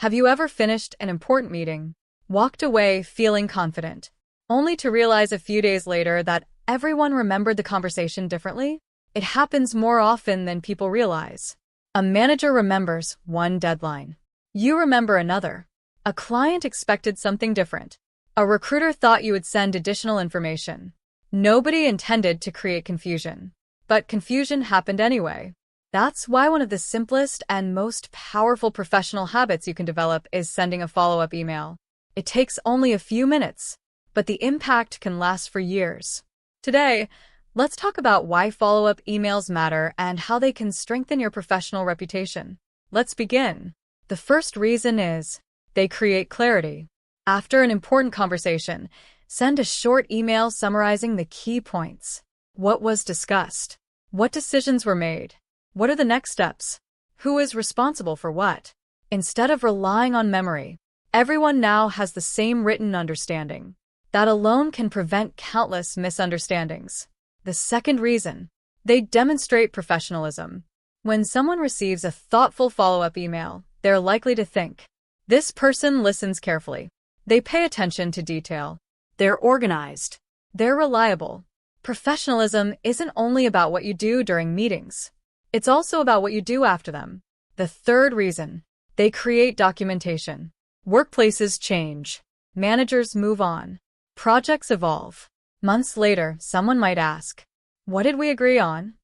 Have you ever finished an important meeting, walked away feeling confident, only to realize a few days later that everyone remembered the conversation differently? It happens more often than people realize. A manager remembers one deadline. You remember another. A client expected something different. A recruiter thought you would send additional information. Nobody intended to create confusion, but confusion happened anyway. That's why one of the simplest and most powerful professional habits you can develop is sending a follow-up email. It takes only a few minutes, but the impact can last for years. Today, let's talk about why follow-up emails matter and how they can strengthen your professional reputation. Let's begin. The first reason is they create clarity. After an important conversation, send a short email summarizing the key points. What was discussed? What decisions were made? What are the next steps? Who is responsible for what? Instead of relying on memory, everyone now has the same written understanding. That alone can prevent countless misunderstandings. The second reason, they demonstrate professionalism. When someone receives a thoughtful follow-up email, they're likely to think, this person listens carefully. They pay attention to detail. They're organized. They're reliable. Professionalism isn't only about what you do during meetings. It's also about what you do after them. The third reason, they create documentation. Workplaces change. Managers move on. Projects evolve. Months later, someone might ask, what did we agree on?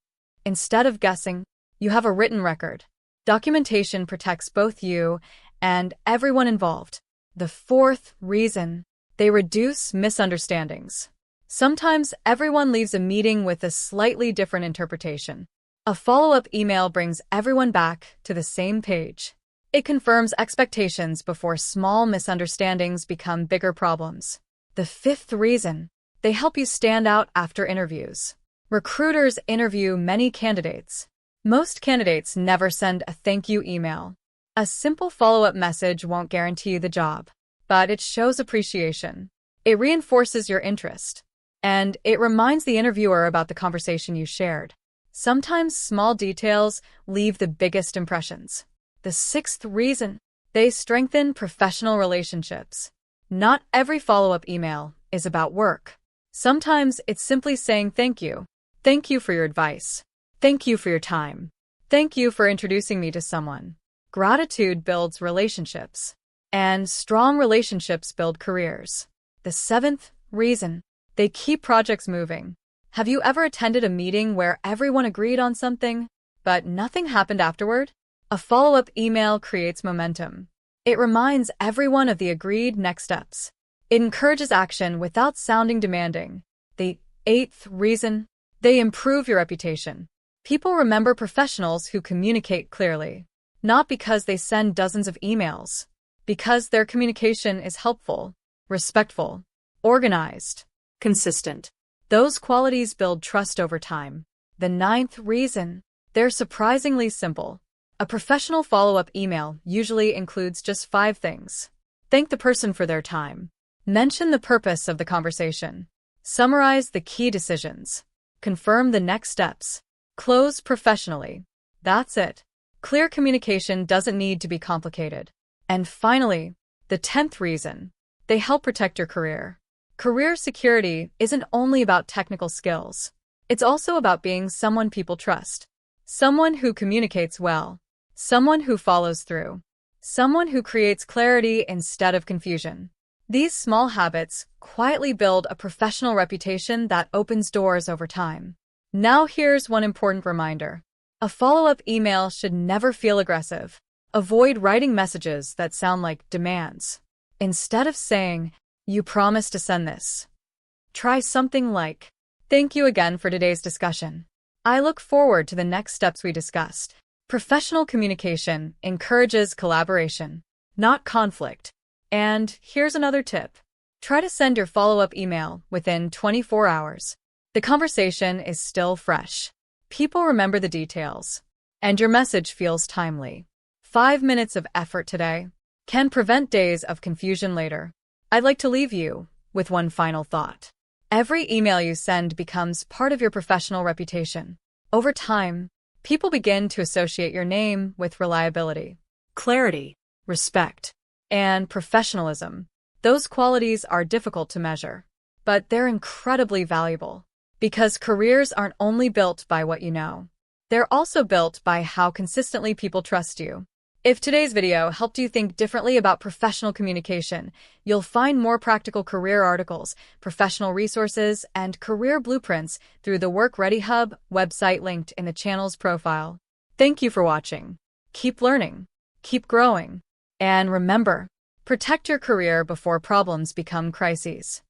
Instead of guessing, you have a written record. Documentation protects both you and everyone involved. The fourth reason, they reduce misunderstandings. Sometimes everyone leaves a meeting with a slightly different interpretation. A follow-up email brings everyone back to the same page. It confirms expectations before small misunderstandings become bigger problems. The fifth reason, they help you stand out after interviews. Recruiters interview many candidates. Most candidates never send a thank you email. A simple follow-up message won't guarantee you the job, but it shows appreciation. It reinforces your interest, and it reminds the interviewer about the conversation you shared. Sometimes small details leave the biggest impressions. The sixth reason, they strengthen professional relationships. Not every follow-up email is about work. Sometimes it's simply saying thank you. Thank you for your advice. Thank you for your time. Thank you for introducing me to someone. Gratitude builds relationships, and strong relationships build careers. The seventh reason, they keep projects moving. Have you ever attended a meeting where everyone agreed on something, but nothing happened afterward? A follow-up email creates momentum. It reminds everyone of the agreed next steps. It encourages action without sounding demanding. The eighth reason, they improve your reputation. People remember professionals who communicate clearly, not because they send dozens of emails, because their communication is helpful, respectful, organized, consistent. Those qualities build trust over time. The ninth reason, they're surprisingly simple. A professional follow-up email usually includes just 5 things. Thank the person for their time. Mention the purpose of the conversation. Summarize the key decisions. Confirm the next steps. Close professionally. That's it. Clear communication doesn't need to be complicated. And finally, the 10th reason, they help protect your career. Career security isn't only about technical skills. It's also about being someone people trust. Someone who communicates well. Someone who follows through. Someone who creates clarity instead of confusion. These small habits quietly build a professional reputation that opens doors over time. Now here's one important reminder. A follow-up email should never feel aggressive. Avoid writing messages that sound like demands. Instead of saying, you promise to send this, try something like, thank you again for today's discussion. I look forward to the next steps we discussed. Professional communication encourages collaboration, not conflict. And here's another tip. Try to send your follow-up email within 24 hours. The conversation is still fresh. People remember the details, and your message feels timely. 5 minutes of effort today can prevent days of confusion later. I'd like to leave you with one final thought. Every email you send becomes part of your professional reputation. Over time, people begin to associate your name with reliability, clarity, respect, and professionalism. Those qualities are difficult to measure, but they're incredibly valuable because careers aren't only built by what you know. They're also built by how consistently people trust you. If today's video helped you think differently about professional communication, you'll find more practical career articles, professional resources, and career blueprints through the Work Ready Hub website linked in the channel's profile. Thank you for watching. Keep learning, keep growing, and remember, protect your career before problems become crises.